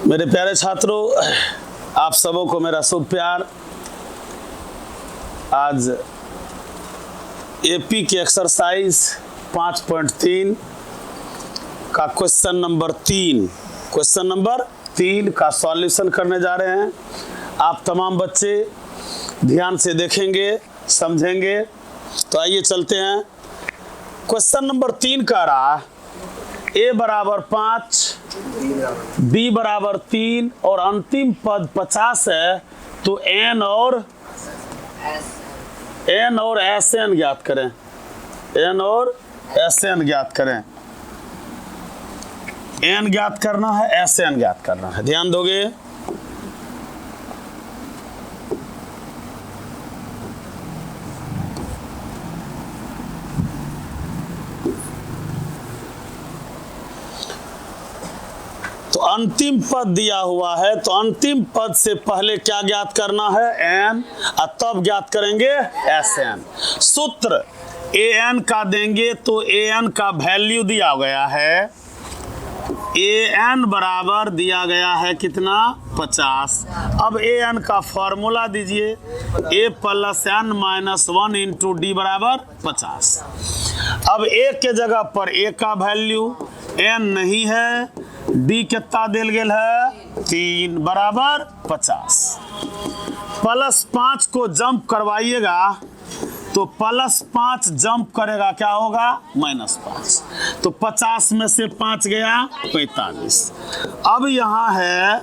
मेरे प्यारे छात्रों, आप सबों को मेरा शुभ प्यार। आज एपी की एक्सरसाइज 5.3 का क्वेश्चन नंबर 3 का सॉल्यूशन करने जा रहे हैं। आप तमाम बच्चे ध्यान से देखेंगे, समझेंगे। तो आइए चलते हैं। क्वेश्चन नंबर 3 का रहा a बराबर 5, b बराबर 3 और अंतिम पद 50 है। तो n और Sn ज्ञात करें। n और Sn ज्ञात करें। n ज्ञात करना है, Sn ज्ञात करना है। ध्यान दोगे। तो अंतिम पद दिया हुआ है, तो अंतिम पद से पहले क्या ज्ञात करना है? n, और तब ज्ञात करेंगे Sn। सूत्र an का देंगे तो an का वैल्यू दिया गया है। an बराबर दिया गया है कितना? 50। अब an का फॉर्मूला दीजिए, a plus n minus 1 into d बराबर 50। अब a के जगह पर a का वैल्यू, n नहीं है, डी कितना दिल गेल है? 3 बराबर 50। प्लस 5 को जंप करवाइएगा तो प्लस 5 जंप करेगा, क्या होगा? -5। तो 50 में से 5 गया 45। अब यहाँ है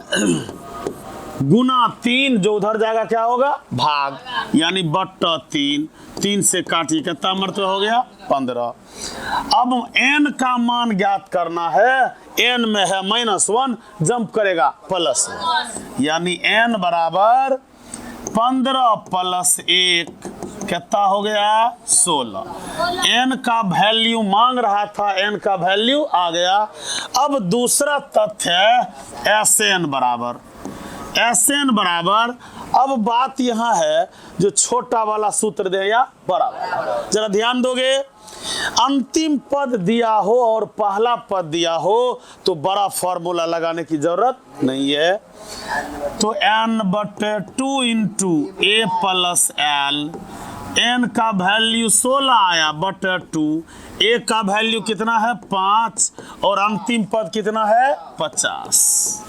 गुना 3, जो उधर जाएगा क्या होगा? भाग, यानी बट्टा 3। 3 से काटिए, कितना मरतबा हो गया? 15। अब n का मान ज्ञात करना है। n में है -1, जंप करेगा +1, यानी n बराबर 15 प्लस 1 कितना हो गया? 16। n का वैल्यू मांग रहा था, n का वैल्यू आ गया। अब दूसरा तथ्य है Sn बराबर। अब बात यहाँ है, जो छोटा वाला सूत्र दे या बड़ा वाला, जरा ध्यान दोगे। अंतिम पद दिया हो और पहला पद दिया हो तो बड़ा फॉर्मूला लगाने की जरूरत नहीं है। तो n/2 into a plus l, n का वैल्यू 16 आया बटे 2, a का वैल्यू कितना है? 5 और अंतिम पद कितना है? 50।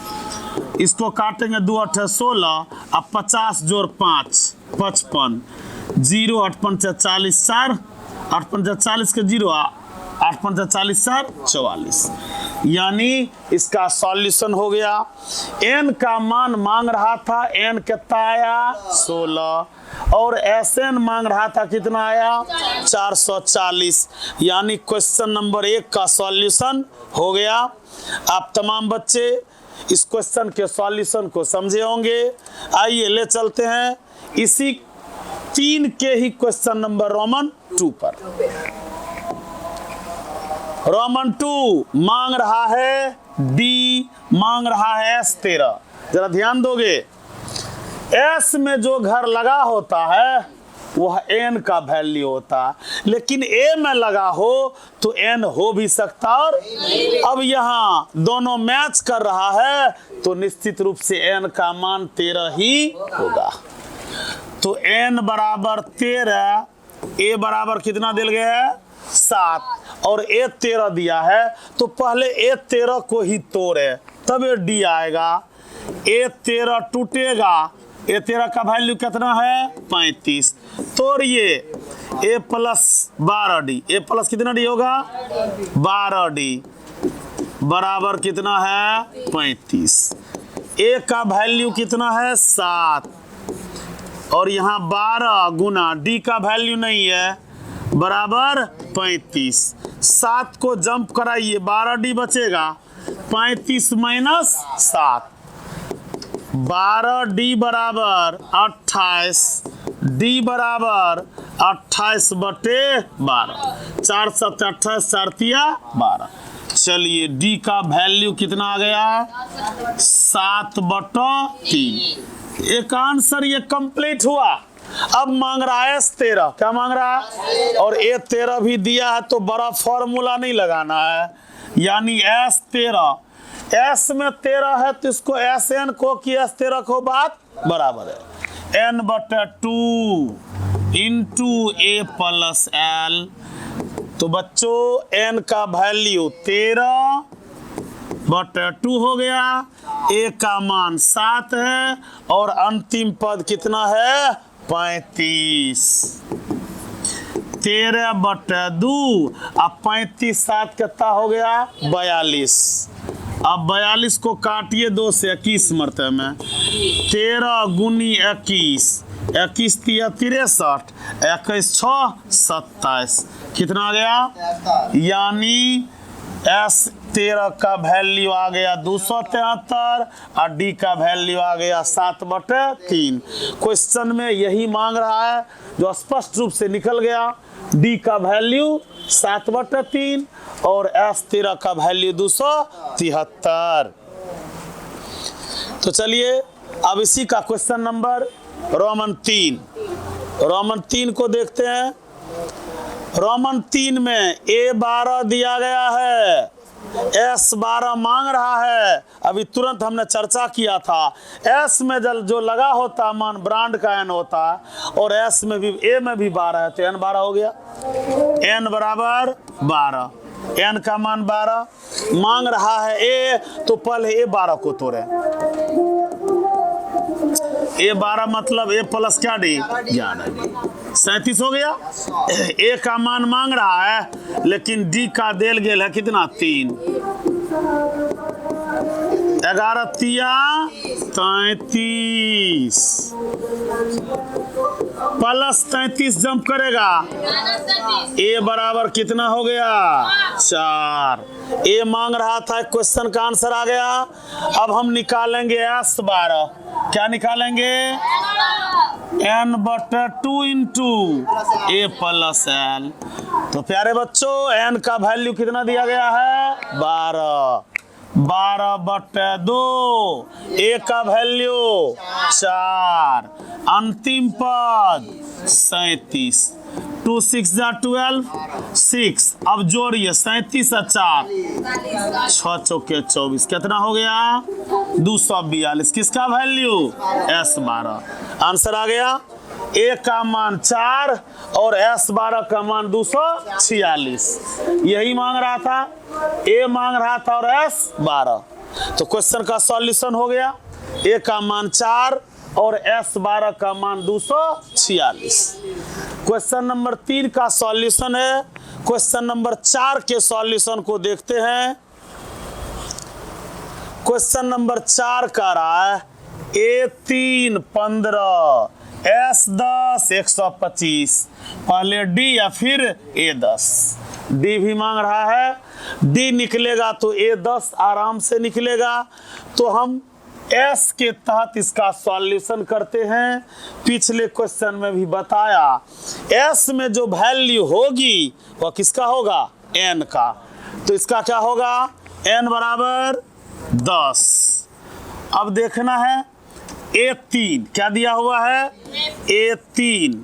इसको काटेंगे 2 8 16, अब 50 जोड़ 5 55, 0 8 5 40, 4 8 5 40 के 0, 8 5 40 4 44, यानी इसका सॉल्यूशन हो गया। n का मान मांग रहा था, n कितना आया? 16, और Sn मांग रहा था, कितना आया? 440, यानी क्वेश्चन नंबर 1 का सॉल्यूशन हो गया। आप तमाम बच्चे इस क्वेश्चन के सॉल्यूशन को समझे होंगे। आइए ले चलते हैं इसी 3 के ही क्वेश्चन नंबर रोमन 2 पर। रोमन 2 मांग रहा है D, मांग रहा है S13। जरा ध्यान दोगे, S में जो घर लगा होता है वह n का वैल्यू होता, लेकिन a में लगा हो तो n हो भी सकता। और अब यहाँ दोनों मैच कर रहा है तो निश्चित रूप से n का मान 13 ही होगा। तो n बराबर 13, a बराबर कितना दिल गया है? 7, और a 13 दिया है, तो पहले a 13 को ही तोड़े तब ये d आएगा। a 13 टूटेगा, a 13 का वैल्यू कितना है? 35। तोड़िए, a plus 12d, a plus कितना d होगा? 12d बराबर कितना है? 35। a का वैल्यू कितना है? 7, और यहाँ 12 गुना d का वैल्यू नहीं है, बराबर 35। 7 को जंप कराइए, 12d बचेगा, 35 माइनस 7, 12d बराबर 28, d बराबर 28 बटे 12, 4 7 28, 4 तिया 12। चलिए d का वैल्यू कितना आ गया? 7/3। एक आंसर ये कंप्लीट हुआ। अब मांग रहा है S13, क्या मांग रहा है? और A13 भी दिया है, तो बड़ा फॉर्मूला नहीं लगाना है, यानी S13 एस में 13 है तो इसको एस एन को कि एस 13 को बात बराबर है। एन बटा 2 इंटू ए प्लस एल। तो बच्चों एन का वैल्यू 13 बटा 2 हो गया, ए का मान 7 है और अंतिम पद कितना है 35। 13 बटा 2 अब 35 7 कितना हो गया 42। अब 42 को काटिए 2 से 21 मरते में 13 गुनी 21, 21 तिया 63, 21 6 27 कितना आ गया, यानी एस 13 का वैल्यू आ गया 273 और डी का वैल्यू आ गया 7/3। क्वेश्चन में यही मांग रहा है जो स्पष्ट रूप से निकल गया। डी का वैल्यू 7/3 और एस 13 का वैल्यू 273। तो चलिए अब इसी का क्वेश्चन नंबर रोमन 3 को देखते हैं। रोमन 3 में A12 दिया गया है, S12 मांग रहा है। अभी तुरंत हमने चर्चा किया था S में जो लगा होता मान ब्रांड का N होता है और S में भी A में भी 12 है तो N 12 हो गया। N बराबर 12, N का मान 12 मांग रहा है A, तो पहले A 12 को तोड़े। A 12 मतलब A प्लस क्या डी 11, 37 हो गया। A का मान मांग रहा है लेकिन D का देल गेल है कितना 3, 11 तिया 33 प्लस 33 जंप करेगा A बराबर कितना हो गया 4। A मांग रहा था, क्वेश्चन का आंसर आ गया। अब हम निकालेंगे S12, क्या निकालेंगे N बटा 2 इंटू A प्लस L। तो प्यारे बच्चों N का वैल्यू कितना दिया गया है 12 बटा 2, A का वैल्यू 4, अंतिम पद 37, 2 6 जा 12 6। अब जोड़िए 37 और 4 6 चौके 24 कितना हो गया 242। किसका वैल्यू S12। आंसर आ गया। A का मान 4 और S12 का मान 246। यही मांग रहा था, A मांग रहा था और S12। तो क्वेश्चन का सॉल्यूशन हो गया। A का मान 4 और S12 का मान 246। क्वेश्चन नंबर 3 का सॉल्यूशन है। क्वेश्चन नंबर 4 के सॉल्यूशन को देखते हैं। क्वेश्चन नंबर 4 का रहा है A3 15, S10 125, पहले D या फिर A10। D भी मांग रहा है, D निकलेगा तो A10 आराम से निकलेगा। तो हम S के तहत इसका सॉल्यूशन करते हैं। पिछले क्वेश्चन में भी बताया S में जो वैल्यू होगी वह किसका होगा N का। तो इसका क्या होगा N बराबर 10। अब देखना है A3 क्या दिया हुआ है A3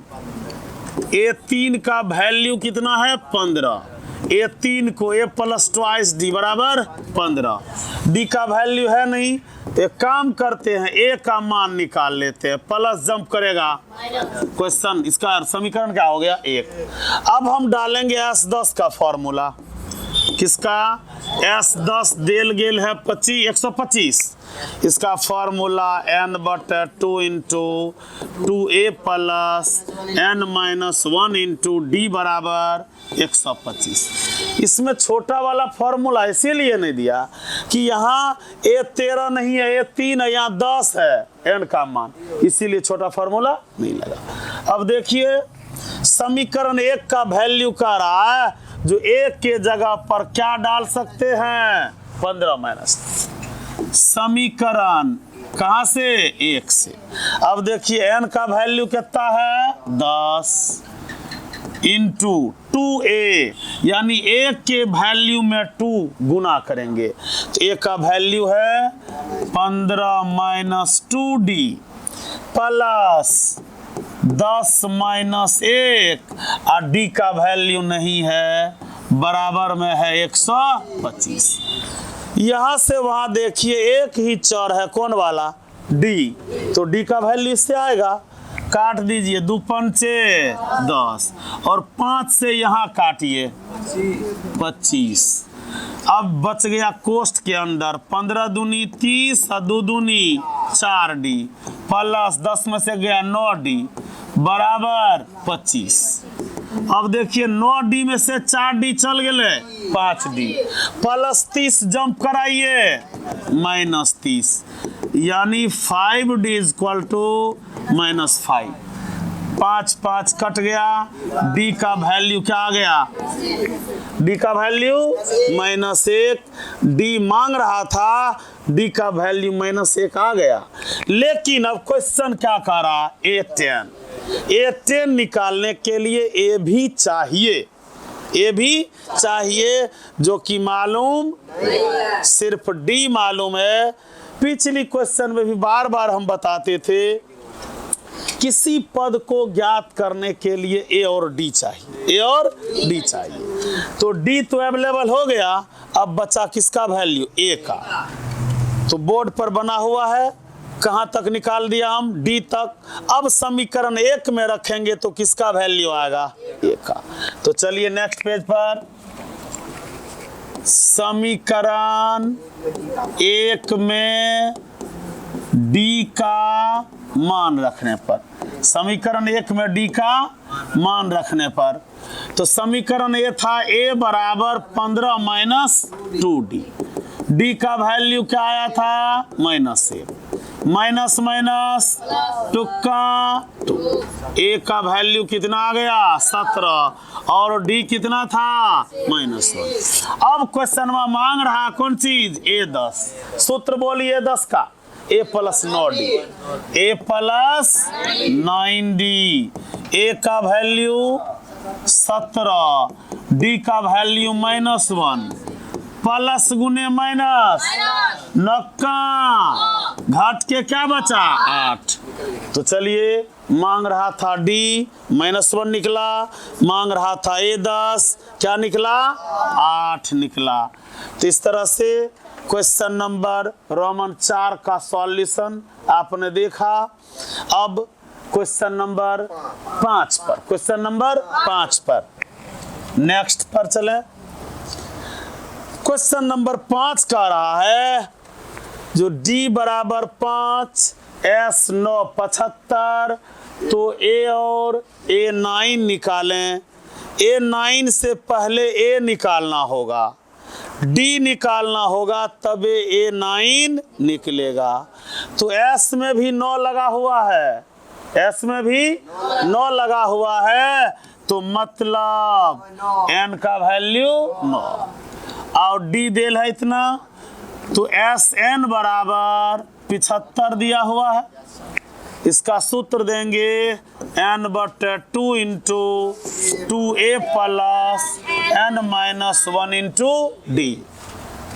का वैल्यू कितना है 15। A3 को A प्लस ट्वाइस D बराबर 15। D का वैल्यू है नहीं, एक काम करते हैं A का मान निकाल लेते हैं, प्लस जंप करेगा क्वेश्चन। इसका समीकरण क्या हो गया 1। अब हम डालेंगे S10 का फॉर्मूला। किसका S10 देल गेल है 125। इसका फॉर्मूला N बटा 2 into 2A plus N minus 1 into D बराबर 125। इसमें छोटा वाला फॉर्मूला इसीलिए नहीं दिया कि यहाँ A13 नहीं है, A3 है, यहाँ 10 है N का मान, इसीलिए छोटा फॉर्मूला नहीं लगा। अब देखिए समीकरण 1 का वैल्यू का रहा है जो 1 के जगह पर क्या डाल सकते हैं 15 माइनस। समीकरण कहां से 1 से। अब देखिए N का वैल्यू कितना है 10 इंटू 2A, यानी A के वैल्यू में 2 गुना करेंगे तो A का वैल्यू है 15 माइनस 2D प्लस 10 माइनस 1 और D का वैल्यू नहीं है, बराबर में है 125। यहां से वहां देखिए एक ही चर है, कौन वाला, डी। तो डी का वैल्यू इससे आएगा, काट दीजिए, 2 पंचे 10 और 5 से यहाँ काटिए 25। अब बच गया कोष्ठ के अंदर 15 दूनी 30 और 2 दूनी 4D प्लस 10 में से गया 9D बराबर 25। अब देखिए 9D में से 4D चल गए 5D प्लस 30 जंप कराइए माइनस 30, यानी 5D is equal to -5। 5 5 cut गया, D का वैल्यू क्या आ गया, D का वैल्यू -1। D मांग रहा था, D का वैल्यू -1 आ गया। लेकिन अब क्वेश्चन क्या कर रहा, A10 निकालने के लिए A भी चाहिए, जो कि मालूम सिर्फ D मालूम है। पिछली क्वेश्चन में भी बार बार हम बताते थे, किसी पद को ज्ञात करने के लिए A और D चाहिए। तो D तो अवेलेबल हो गया, अब बचा किसका वैल्यू, A का। तो बोर्ड पर बना हुआ है, कहां तक निकाल दिया हम, D तक। अब समीकरण 1 में रखेंगे तो किसका वैल्यू आएगा, A का। तो चलिए नेक्स्ट पेज पर, समीकरण 1 में D का मान रखने पर, समीकरण 1 में D का मान रखने पर, तो समीकरण ये था A बराबर 15 माइनस 2D। D का वैल्यू क्या आया था, -1, माइनस माइनस टुक्का 2। A का वैल्यू कितना आ गया, 17 और D कितना था, -1। अब क्वेश्चन में मांग रहा कौन चीज, A10। सूत्र बोलिए 10 का, A plus 9D, A plus 9D। A का वैल्यू 17, D का वैल्यू -1, प्लस गुने माइनस नक्का, घट के क्या बचा, 8। तो चलिए मांग रहा था D, -1 निकला, मांग रहा था A10, क्या निकला, 8 निकला। तो इस तरह से क्वेश्चन नंबर रोमन 4 का सॉल्यूशन आपने देखा। अब क्वेश्चन नंबर 5 पर, क्वेश्चन नंबर 5 पर नेक्स्ट पर चले। क्वेश्चन नंबर 5 का रहा है, जो D बराबर 5 S 9 75, तो A और A9 निकालें। A9 से पहले A निकालना होगा, D निकालना होगा, तब A9 निकलेगा। तो S में भी 9 लगा हुआ है, S में भी 9 लगा हुआ है, तो मतलब N का वैल्यू 9 और D देल है इतना, तो SN बराबर 75 दिया हुआ है। इसका सूत्र देंगे N/2 into 2A plus N-1 into D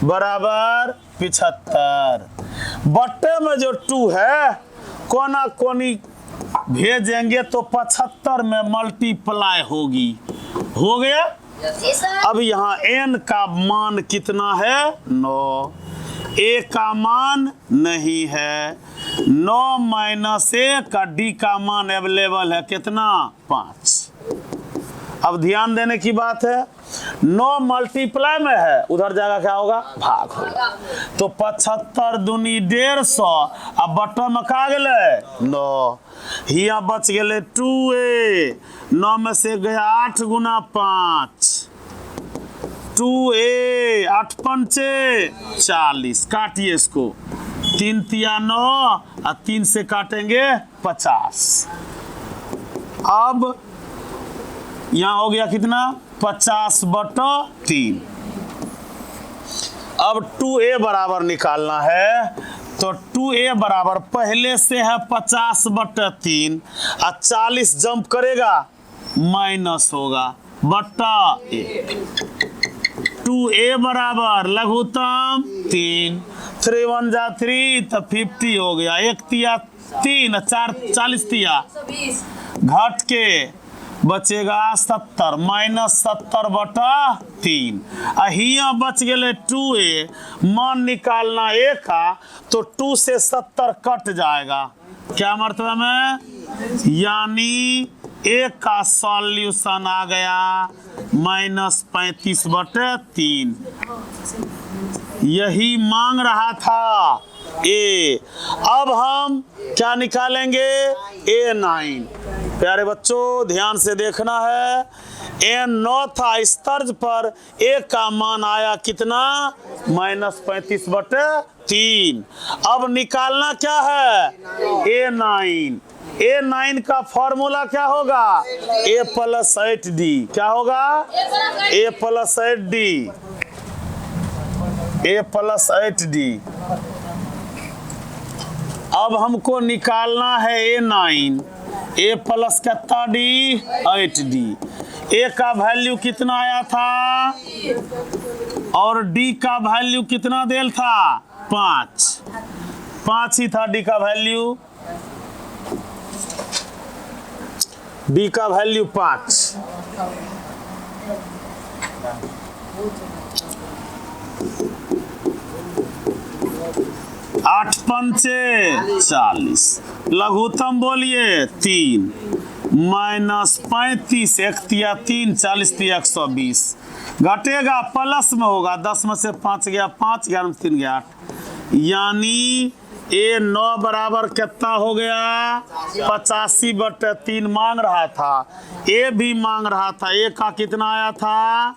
बराबर 75। बट्टे में जो 2 है, कोना कोनी भेजेंगे तो 75 में मल्टीप्लाई होगी, हो गया। अब यहाँ N का मान कितना है, 9। A का मान नहीं है, 9 माइनस 1 का D का मान अवेलेबल है कितना, 5। अब ध्यान देने की बात है, 9 मल्टीप्लाई में है, उधर जाएगा क्या होगा, भाग होगा। तो 75 दूनी 150, अब बट्टा में का गेले 9, हिया बच गेले 2A, 9 में से गया 8 गुना 5, 2A, 8 पंचे 40, काटिए इसको, 3 तिया 9 और 3 से काटेंगे 50। अब यहाँ हो गया कितना, 50/3। अब 2A बराबर निकालना है, तो 2A बराबर पहले से है 50/3 और 40 जंप करेगा माइनस होगा बट्टा 1। 2A बराबर लघुत्तम 3, 3 1 जा 3 तो 50 हो गया, 1 तिया 3 4 40 तिया घट के बचेगा 70 माइनस 70/3। हिया बच गए 2a, मान निकालना a का, तो 2 से 70 कट जाएगा। क्या मतलब में, यानी a का सॉल्यूशन आ गया -35/3। यही मांग रहा था ए। अब हम क्या निकालेंगे, A9। प्यारे बच्चों ध्यान से देखना है, n9 था, इस तर्ज पर a का मान आया कितना, -35/3। अब निकालना क्या है, A9। A9 का फॉर्मूला क्या होगा, a + 8d। क्या होगा, a + 8d, a + 8d। अब हमको निकालना है A9, a प्लस कितना d, 8d। a का वैल्यू कितना आया था और d का वैल्यू कितना देल था, 5 ही था d का वैल्यू, d का वैल्यू 5। 8 पंचे 40, लघुत्तम बोलिए 3, -35, 1 तिया 3, 40 तिया 120। घटेगा प्लस में होगा, 10 में से 5 गया 5, 11 में 3 गया 8, यानी A9 बराबर कितना हो गया, 85/3 मांग रहा था। A भी मांग रहा था, A का कितना आया था,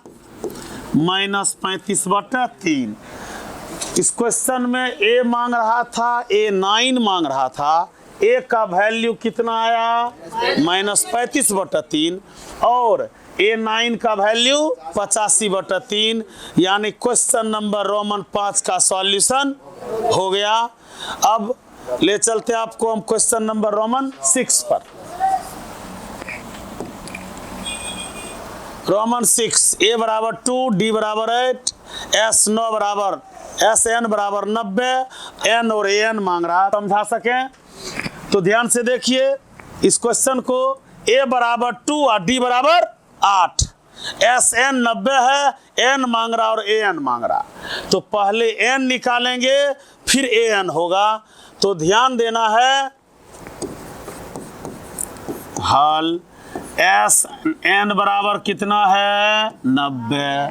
-35/3। इस क्वेश्चन में A मांग रहा था, A9 मांग रहा था। A का वैल्यू कितना आया, -35/3, और A9 का वैल्यू 85/3, यानी क्वेश्चन नंबर रोमन 5 का सॉल्यूशन हो गया। अब ले चलते आपको हम क्वेश्चन नंबर रोमन 6 पर। रोमन 6, A बराबर 2, D बराबर 8, S9 बराबर SN बराबर 90, N और AN मांग रहा है। समझा सकें तो ध्यान से देखिए इस क्वेश्चन को। A बराबर 2 और D बराबर 8, SN 90 है, N मांग रहा और AN मांग रहा, तो पहले N निकालेंगे फिर AN होगा। तो ध्यान देना है, हल SN बराबर कितना है, 90।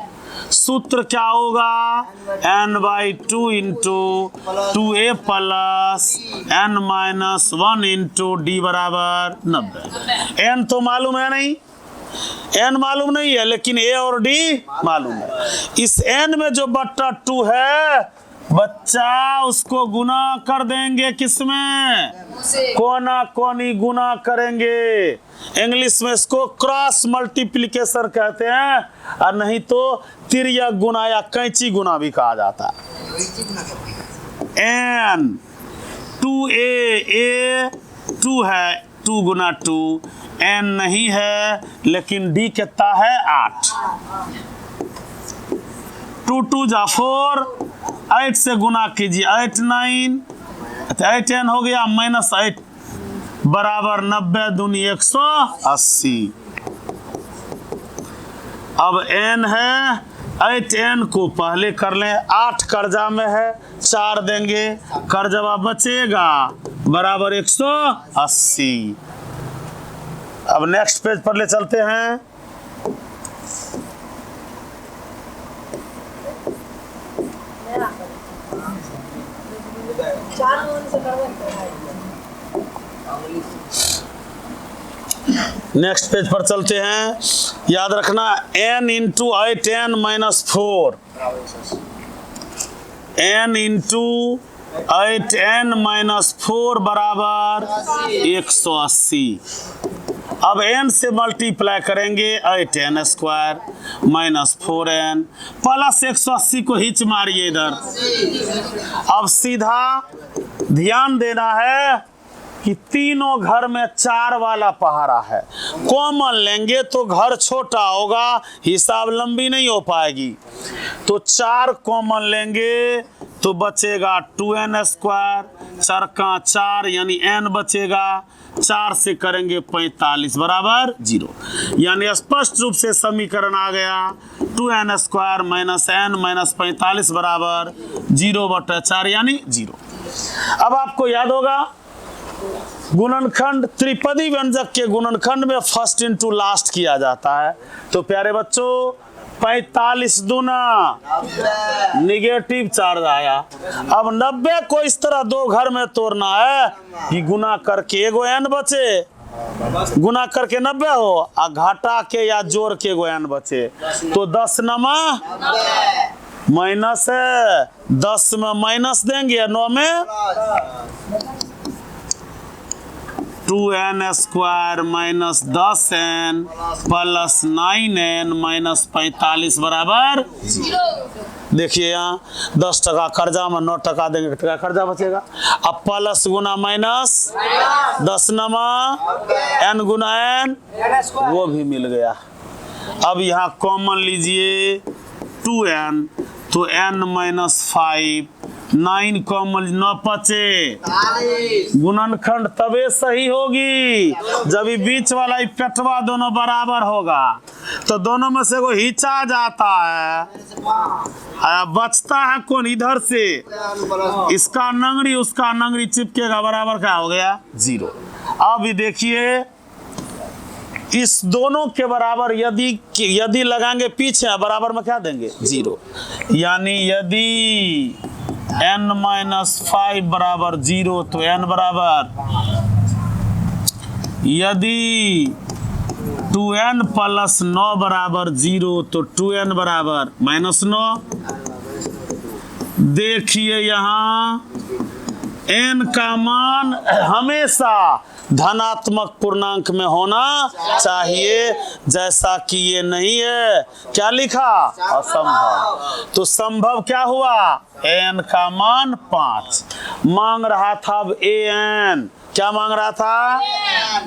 सूत्र क्या होगा, n/2 × 2a + n-1 × d बराबर 90। n तो मालूम है नहीं, n मालूम नहीं है, लेकिन a और d मालूम है। इस n में जो बट्टा 2 है बच्चा, उसको गुना कर देंगे, किसमें, कोना कोनी गुना करेंगे। इंग्लिश में इसको क्रॉस मल्टीप्लिकेशन कहते हैं, और नहीं तो तिर्यक गुना या कैंची गुना भी कहा जाता है। n 2a 2 है, 2 × 2, n नहीं है, लेकिन d कितना है, 8। 2 2 जा 4, 8 से गुना कीजिए, 8 9, 8 n हो गया, -8 बराबर 90 दूनी 180। अब n है, 8n को पहले कर लें, 8 कर्जा में है, 4 देंगे, कर्जवा बचेगा बराबर 180। अब नेक्स्ट पेज पर ले चलते हैं। नेक्स्ट पेज पर चलते हैं। याद रखना, n × 8n - 4, n × 8n - 4 बराबर 180। अब n से मल्टीप्लाई करेंगे, 8n² - 4n प्लस 180 को हिच मारिए इधर। अब सीधा ध्यान देना है कि तीनों घर में 4 वाला पहाड़ा है। कॉमन लेंगे तो घर छोटा होगा, हिसाब लंबी नहीं हो पाएगी। तो 4 कॉमन लेंगे तो बचेगा 2n स्क्वायर, 4 का 4 यानी n बचेगा, 4 से करेंगे 45 बराबर 0। यानी स्पष्ट रूप से समीकरण आ गया 2n square minus n minus 45 बराबर 0/4 यानी 0। अब आपको याद होगा गुणनखंड, त्रिपदी व्यंजक के गुणनखंड में फर्स्ट इनटू लास्ट किया जाता है। तो प्यारे बच्चों 45 दूना निगेटिव चार्ज आया। अब 90 को इस तरह 2 घर में तोड़ना है कि गुना करके एगो n बचे, गुना करके 90 हो, आ घाटा के या जोड़ के एगो n बचे। तो 10 नमा माइनस है, 10 में माइनस देंगे, 9 में 2n square minus 10n plus 9n minus 45 बराबर 0। देखिए यहाँ 10 टका कर्जा में 9 टका देंगे, टका कर्जा बचेगा। अब प्लस गुना माइनस 10 नमा n गुना n, वो भी मिल गया। अब यहाँ कॉमन लीजिए 2n, तो n माइनस 5, 9 कॉमन 9 बचे, गुणनखंड तबे सही होगी जब ये बीच वाला पेटवा दोनों बराबर होगा। तो दोनों में से वो हिचा जाता है, बचता है कौन इधर से, इसका नंगरी उसका नंगरी चिपकेगा, बराबर क्या हो गया 0। अब ये देखिए इस दोनों के बराबर यदि लगाएंगे पीछे, बराबर में क्या देंगे 0। यानी यदि n माइनस 5 बराबर 0 तो n बराबर, यदि 2n प्लस 9 बराबर 0 तो 2n बराबर माइनस 9। देखिए यहाँ n का मान हमेशा धनात्मक पूर्णांक में होना चाहिए, जैसा कि ये नहीं है। क्या लिखा? असंभव। तो संभव क्या हुआ? n का मान 5 मांग रहा था। अब an क्या मांग रहा था?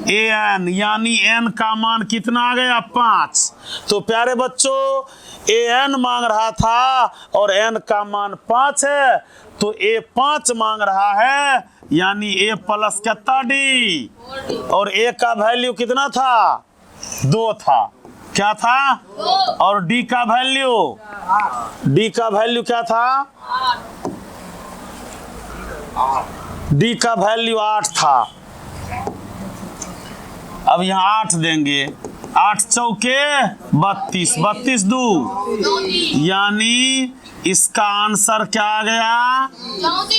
an, यानी n का मान कितना आ गया? 5। तो प्यारे बच्चों an मांग रहा था और n का मान 5 है, तो a 5 मांग रहा है, यानी a प्लस कितना d, और a का वैल्यू कितना था? 2 था। क्या था? और d का वैल्यू क्या था? d का वैल्यू 8 था। अब यहाँ 8 देंगे, 8 चौके 32, 32 2, यानी इसका आंसर क्या आ गया?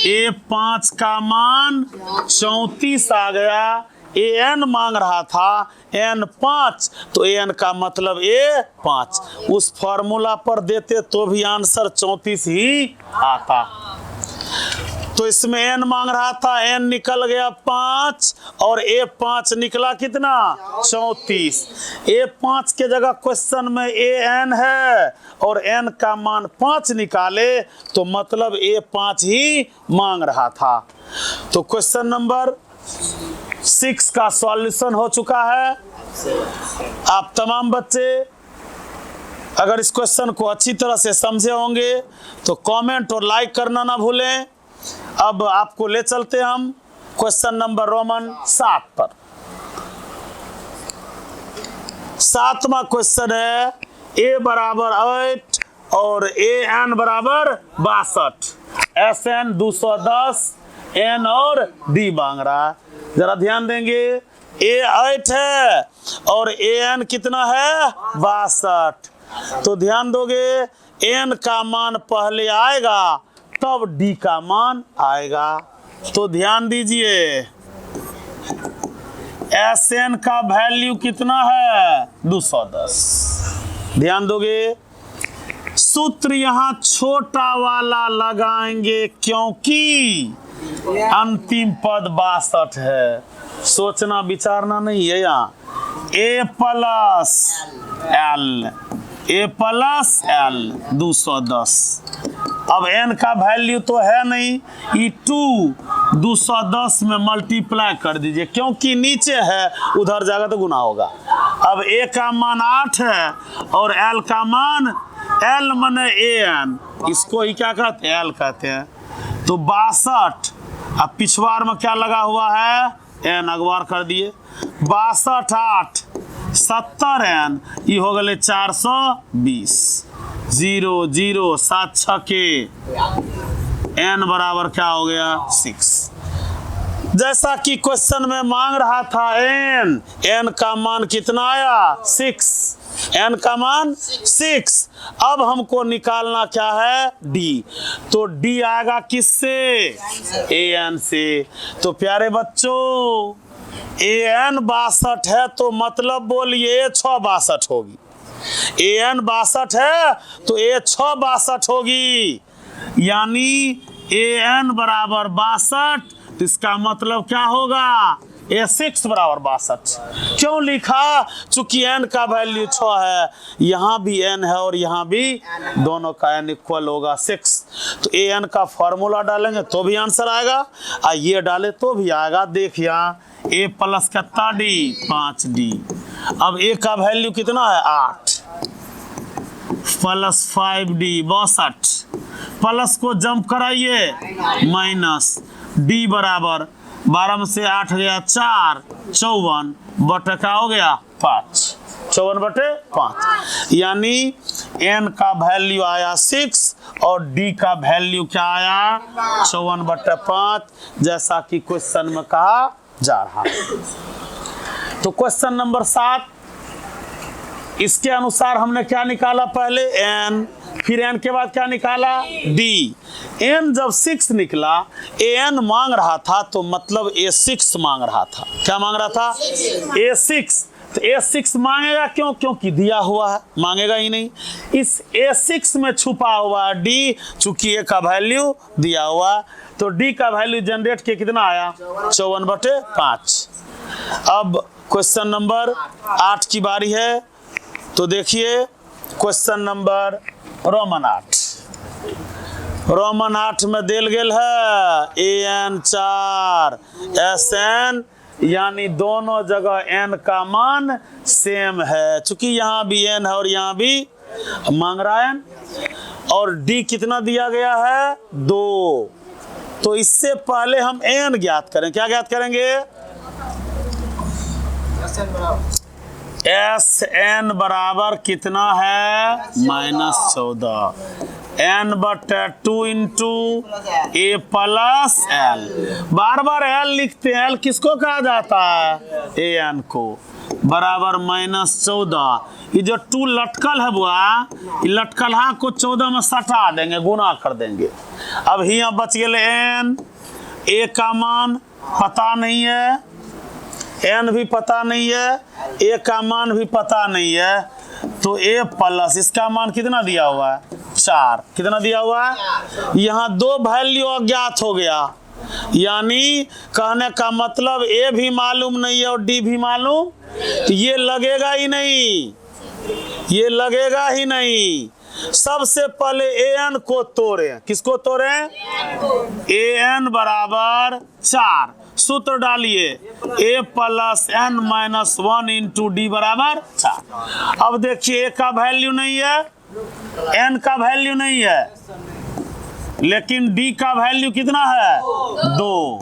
A5 का मान 34 आ गया। an मांग रहा था n 5, तो an का मतलब A5। उस फॉर्मूला पर देते तो भी आंसर 34 ही आता। तो इसमें n मांग रहा था, n निकल गया 5 और A5 निकला कितना? 34। A5 के जगह क्वेश्चन में an है और n का मान 5 निकाले, तो मतलब A5 ही मांग रहा था। तो क्वेश्चन नंबर 6 का सॉल्यूशन हो चुका है। आप तमाम बच्चे अगर इस क्वेश्चन को अच्छी तरह से समझे होंगे तो कमेंट और लाइक करना ना भूलें। अब आपको ले चलते हम क्वेश्चन नंबर रोमन 7 पर। 7वां क्वेश्चन है a बराबर 8 और an बराबर 62, SN 210, n और d मांग रहा है। जरा ध्यान देंगे, a 8 है और an कितना है? 62। तो ध्यान दोगे n का मान पहले आएगा तब d का मान आएगा। तो ध्यान दीजिए Sn का वैल्यू कितना है? 210। ध्यान दोगे, सूत्र यहाँ छोटा वाला लगाएंगे क्योंकि अंतिम पद 62 है। सोचना विचारना नहीं है यहाँ। a plus l 210। अब n का वैल्यू तो है नहीं, E2 210 में मल्टीप्लाई कर दीजिए, क्योंकि नीचे है उधर जाएगा तो गुना होगा। अब ए का मान 8 है और एल का मान, एल माने एन, इसको ही क्या कहते हैं, एल कहते हैं। तो 62, अब पिछवाड़ में क्या लगा हुआ है, एन, अगवार कर दिए। 62 8 70 एन, ये हो गए 420। 0 0 7 6 के एन बराबर क्या हो गया, 6। जैसा कि क्वेश्चन में मांग रहा था एन, एन का मान कितना आया, 6, एन का मान 6। अब हमको निकालना क्या है, डी। तो डी आएगा किससे, ए एन से। तो प्यारे बच्चों, ए एन 62 है तो मतलब बोलिए 6 62 होगी। ए एन 62 है तो ए 6 62 होगी, यानी ए एन बराबर 62। तो इसका मतलब क्या होगा, ए 6 बराबर 62। क्यों लिखा, चूंकि एन का वैल्यू 6 है, यहाँ भी एन है और यहाँ भी, दोनों का एन इक्वल होगा 6। तो ए एन का फॉर्मूला डालेंगे तो भी आंसर आएगा, और ये डाले तो भी आएगा। देख यहाँ ए प्लस कितना डी, 5d। अब ए का वैल्यू कितना है, 8 प्लस 5d 62। प्लस को जंप कराइए, माइनस डी बराबर 12 में से 8 गया 4, 54 बटे का हो गया 5, 54 बटे 5। यानी एन का वैल्यू आया 6 और डी का वैल्यू क्या आया, 54 बटे 5, जैसा कि क्वेश्चन में कहा जा रहा है। तो क्वेश्चन नंबर 7, इसके अनुसार हमने क्या निकाला, पहले एन, फिर एन के बाद क्या निकाला, डी। एन जब 6 निकला, ए एन मांग रहा था तो मतलब ए 6 मांग रहा था। क्या मांग रहा था, ए 6। तो ए 6 मांगेगा क्यों, क्योंकि दिया हुआ है, मांगेगा ही नहीं। इस ए 6 में छुपा हुआ है डी, चूंकि ए का वैल्यू दिया हुआ, तो डी का वैल्यू जनरेट के कितना आया, 54 बटे 5। अब क्वेश्चन नंबर 8 की बारी है। तो देखिए क्वेश्चन नंबर रोमन 8, रोमन 8 में देल गेल है ए एन 4 एस एन, यानी दोनों जगह एन का मान सेम है, चूंकि यहाँ भी एन है और यहाँ भी मांग रहा है एन, और डी कितना दिया गया है, 2। तो इससे पहले हम एन ज्ञात करें, क्या ज्ञात करेंगे, एस एन बराबर कितना है, -14, एन बटे 2 इंटू ए प्लस एल। बार बार एल लिखते हैं, एल किसको कहा जाता है, ए एन को, बराबर -14। ये जो 2 लटकल है बुआ, लटकल हा को 14 में सटा देंगे, गुना कर देंगे। अब यहाँ बच गए एन, ए का मान पता नहीं है, एन भी पता नहीं है, ए का मान भी पता नहीं है, तो ए प्लस इसका मान कितना दिया हुआ है, 4। कितना दिया हुआ है, यहाँ 2 वैल्यू अज्ञात हो गया, यानी कहने का मतलब ए भी मालूम नहीं है और डी भी मालूम, तो ये लगेगा ही नहीं, ये लगेगा ही नहीं। सबसे पहले ए एन को तोड़े, किसको तोड़े, ए एन बराबर 4, सूत्र डालिए a plus n minus 1 into d बराबर 4। अब देखिए ए का वैल्यू नहीं है, एन का वैल्यू नहीं है, लेकिन डी का वैल्यू कितना है, 2।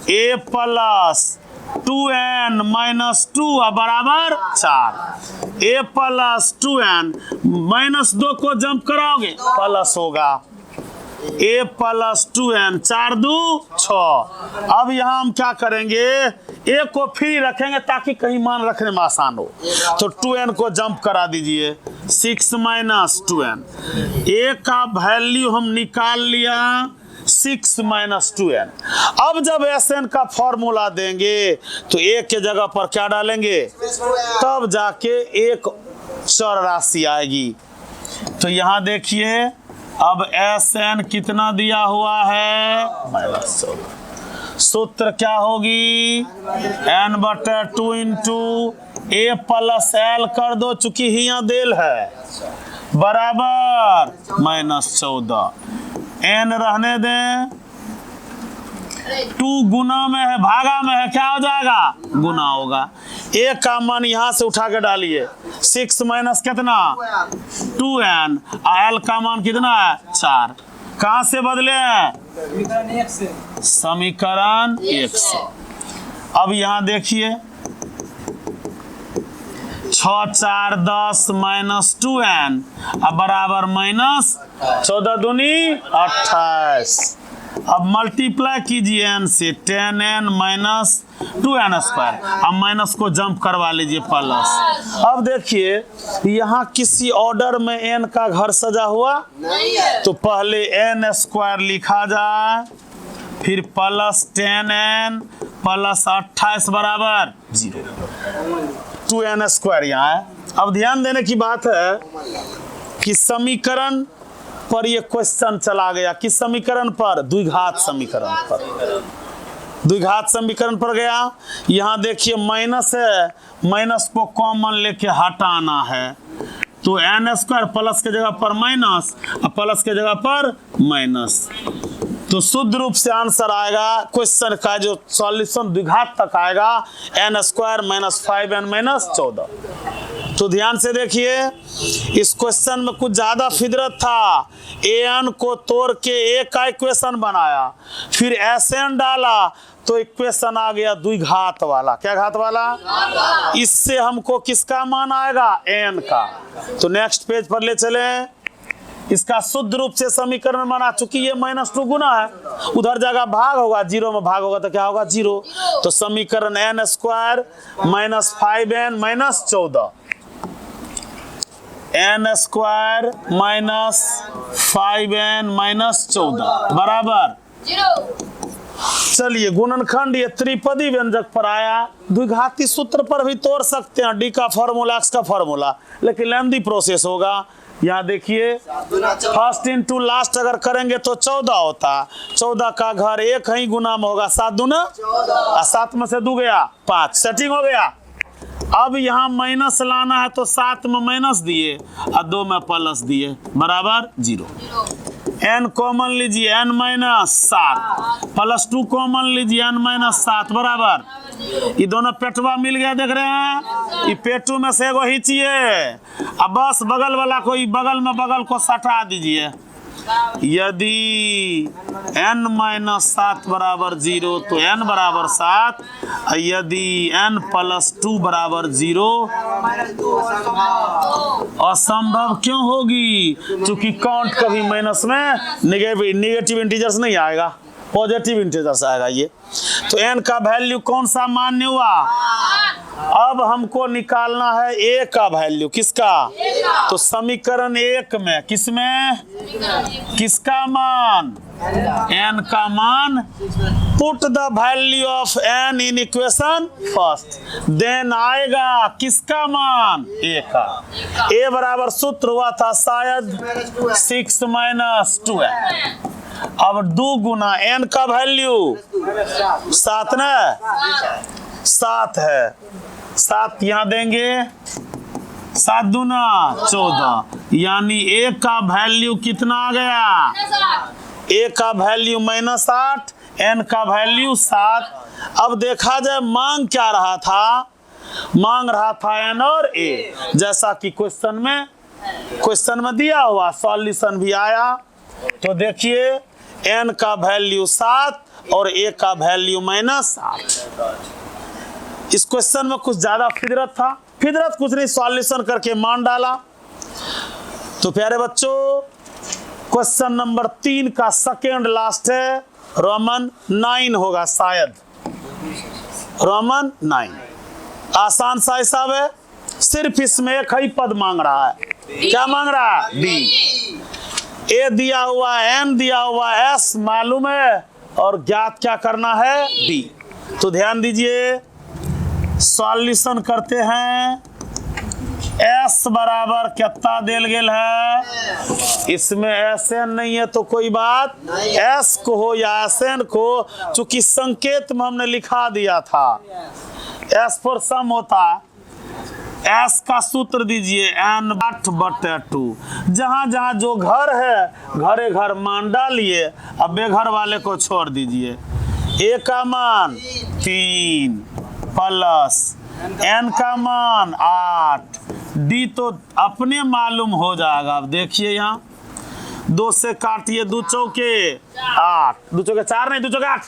ए प्लस 2n माइनस 2 बराबर 4। ए प्लस 2n माइनस 2 को जंप कराओगे प्लस होगा, ए प्लस 2n 4 2 6। अब यहाँ हम क्या करेंगे, ए को फ्री रखेंगे ताकि कहीं मान रखने में आसान हो, तो 2n को जंप करा दीजिए, 6 माइनस 2n। ए का वैल्यू हम निकाल लिया 6 माइनस 2n। अब जब एस एन का फॉर्मूला देंगे तो ए के जगह पर क्या डालेंगे, तब जाके एक चर राशि आएगी। तो यहाँ देखिए अब एस एन कितना दिया हुआ है, -14। सूत्र क्या होगी, एन बटे 2 इंटू ए प्लस एल कर दो, चूंकि यहाँ देल है, बराबर -14। एन रहने दें, 2 गुना में है, भागा में है, क्या हो जाएगा? गुना होगा। ए का मान यहां से उठा के डालिए, 6 माइनस कितना? 2n। एल का मान कितना है? 4। कहां से बदले हैं? समीकरण 1 से। अब यहां देखिए 6 4 10 माइनस 2n अब बराबर माइनस 14 दूनी 28। अब मल्टीप्लाई कीजिए n से, 10n माइनस 2n स्क्वायर। अब माइनस को जंप करवा लीजिए प्लस। अब देखिए यहाँ किसी ऑर्डर में n का घर सजा हुआ नहीं है, तो पहले n स्क्वायर लिखा जाए, फिर प्लस 10n प्लस 28 बराबर 0। 2n स्क्वायर यहाँ है। अब ध्यान देने की बात है कि समीकरण पर ये क्वेश्चन चला गया। किस समीकरण पर? द्विघात समीकरण पर। द्विघात समीकरण पर गया। यहाँ देखिए माइनस है, माइनस को कॉमन लेके हटाना है, तो n स्क्वायर प्लस के जगह पर माइनस और प्लस के जगह पर माइनस, तो शुद्ध रूप से आंसर आएगा क्वेश्चन का जो सॉल्यूशन द्विघात तक आएगा n square minus 5n minus 14। तो ध्यान से देखिए इस क्वेश्चन में कुछ ज्यादा फिदरत था। an को तोड़ के a का इक्वेशन बनाया, फिर sn डाला तो इक्वेशन आ गया द्विघात वाला। क्या घात वाला? इससे हमको किसका मान आएगा? n का। तो नेक्स्ट पेज पर ले चले। इसका शुद्ध रूप से समीकरण बना, चूंकि ये -2 गुना है, उधर जगह भाग होगा, 0 में भाग होगा तो क्या होगा? 0। तो समीकरण n square minus 5n minus 14, n square minus 5n minus 14 बराबर 0। चलिए गुणनखंड ये त्रिपदी व्यंजक पर आया। द्विघाती सूत्र पर भी तोड़ सकते हैं, डी का फॉर्मूला, x का फॉर्मूला, लेकिन लेंथी प्रोसेस होगा। यहाँ देखिए फर्स्ट इनटू लास्ट अगर करेंगे तो 14 होता। 14 का घर 1 ही गुना में होगा, 7 दूना 7 में से 2 गया 5। सेटिंग हो गया। अब यहाँ माइनस लाना है तो 7 में माइनस दिए और 2 में प्लस दिए बराबर 0। n कॉमन लीजिए, n माइनस 7 प्लस 2 कॉमन लीजिए, n माइनस 7 बराबर, ये दोनों पेटवा मिल गया, देख रहे हैं? ये पेटू में से एगो खींचिए, अब बस बगल वाला को बगल में बगल को सटा दीजिए। यदि n माइनस 7 बराबर 0 तो n बराबर 7, यदि n प्लस 2 बराबर 0 असंभव क्यों होगी? क्योंकि काउंट कभी माइनस में नेगेटिव इंटीजर्स नहीं आएगा, पॉजिटिव इंटीजर्स आएगा ये। तो n का वैल्यू कौन सा मान्य हुआ? अब हमको निकालना है a का वैल्यू। किसका? तो समीकरण 1 में किसमें? किसका मान? n का मान। Put the value of n in equation first, then आएगा किसका मान? a का। a बराबर सूत्र हुआ था शायद 6 माइनस 2n। अब 2 गुना n का वैल्यू 7 ना, 7 है, 7 यहाँ देंगे, 7 दूना 14, यानी a का वैल्यू कितना आ गया? a का वैल्यू -8, n का वैल्यू 7। अब देखा जाए मांग क्या रहा था? मांग रहा था n और a, जैसा कि क्वेश्चन में दिया हुआ, सॉल्यूशन भी आया। तो देखिए n का वैल्यू 7 और a का वैल्यू -8। इस क्वेश्चन में कुछ ज्यादा फिदरत था, फिदरत कुछ नहीं, सॉल्यूशन करके मान डाला। तो प्यारे बच्चों क्वेश्चन नंबर 3 का सेकेंड लास्ट है, रोमन 9 होगा शायद, रोमन 9। आसान सा हिसाब है, सिर्फ इसमें एक ही पद मांग रहा है। क्या मांग रहा है? डी। ए दिया हुआ है, n दिया हुआ है, s मालूम है, और ज्ञात क्या करना है? डी। तो ध्यान दीजिए, सॉल्यूशन करते हैं। s बराबर कितना देल गेल है? इसमें sn नहीं है तो कोई बात, s को हो या sn को, चूंकि संकेत में हमने लिखा दिया था s पर सम होता है। s का सूत्र दीजिए n/2। जहां जहां जो घर है घरे घर मान डालिए, अब बेघर वाले को छोड़ दीजिए। ए का मान 3 प्लस n का मान 8, d तो अपने मालूम हो जाएगा। अब देखिए यहाँ 2 से काटिए, 2 चौके 8, 2 चौके 4 नहीं, 2 चौके 8,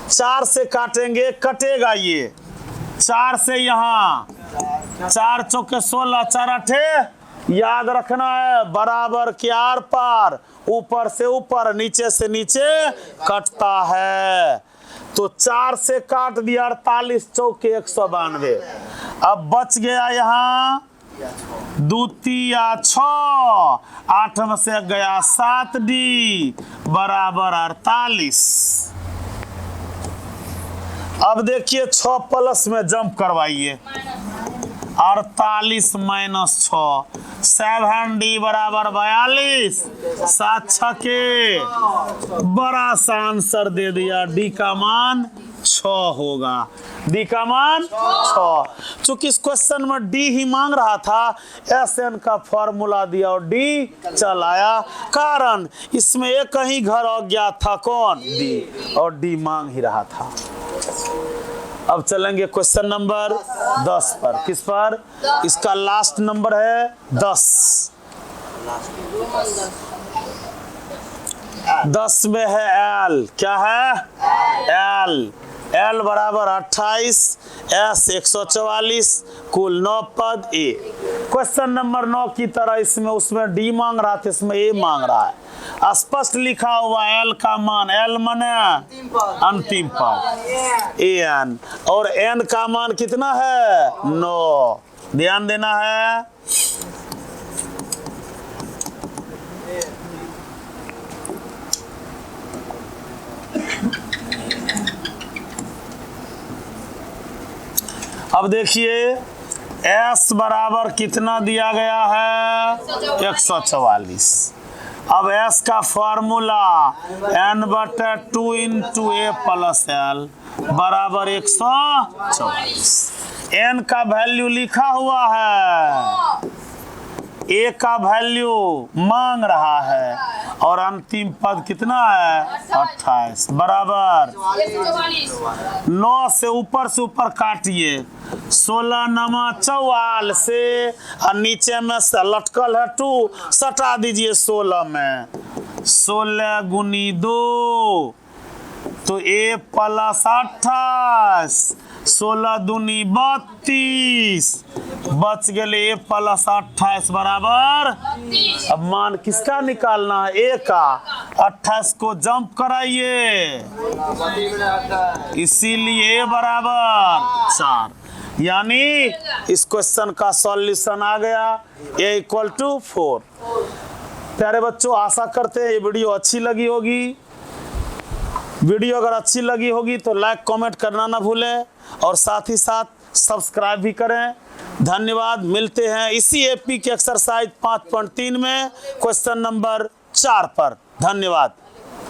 4 से काटेंगे कटेगा ये 4 से यहाँ 4 चौके 16, 4 आठे याद रखना है बराबर के आर पार, ऊपर से ऊपर नीचे से नीचे कटता है। तो 4 से काट दिया 48 चौके 192। अब बच गया यहाँ 2 तिया 6, 8 में से गया 7d बराबर 48। अब देखिए 6 प्लस में जंप करवाइए, 48 माइनस 6, 7d बराबर 42, 7 छके बड़ा सा आंसर दे दिया, डी का मान 6 होगा, डी का मान 6। चूंकि इस क्वेश्चन में डी ही मांग रहा था, एसएन का फॉर्मूला दिया और डी चलाया, कारण इसमें एक ही घर अज्ञात था, कौन? डी, और डी मांग ही रहा था। अब चलेंगे क्वेश्चन नंबर 10 पर। किस पर? इसका लास्ट नंबर है 10। 10 में है एल, क्या है? एल, एल बराबर 28, एस 144, कुल 9 पद ए। क्वेश्चन नंबर 9 की तरह इसमें उसमें डी मांग रहा था, इसमें ए मांग रहा है। स्पष्ट लिखा हुआ एल का मान, एल माने अंतिम पद ए एन, और एन का मान कितना है? 9। ध्यान देना है। अब देखिए S बराबर कितना दिया गया है? 144। अब S का फॉर्मूला n/2 इंटू ए प्लस एल बराबर 144। n का वैल्यू लिखा हुआ है, ए का वैल्यू मांग रहा है, और अंतिम पद कितना है? 28 बराबर 9 से ऊपर काटिए, 16 नमा 44 से, और नीचे में लटकल है 2, सटा दीजिए 16 में, 16 गुनी 2 तो ए प्लस 28, 16 दूनी 32, बच गए ए प्लस 28 बराबर। अब मान किसका निकालना है? ए का। 28 को जंप कराइए, इसीलिए ए बराबर 4। यानी इस क्वेश्चन का सॉल्यूशन आ गया, ए इक्वल टू 4। प्यारे बच्चों, आशा करते हैं ये वीडियो अच्छी लगी होगी। वीडियो अगर अच्छी लगी होगी तो लाइक कमेंट करना ना भूलें, और साथ ही साथ सब्सक्राइब भी करें। धन्यवाद। मिलते हैं इसी एपी की एक्सरसाइज 5.3 में क्वेश्चन नंबर 4 पर। धन्यवाद।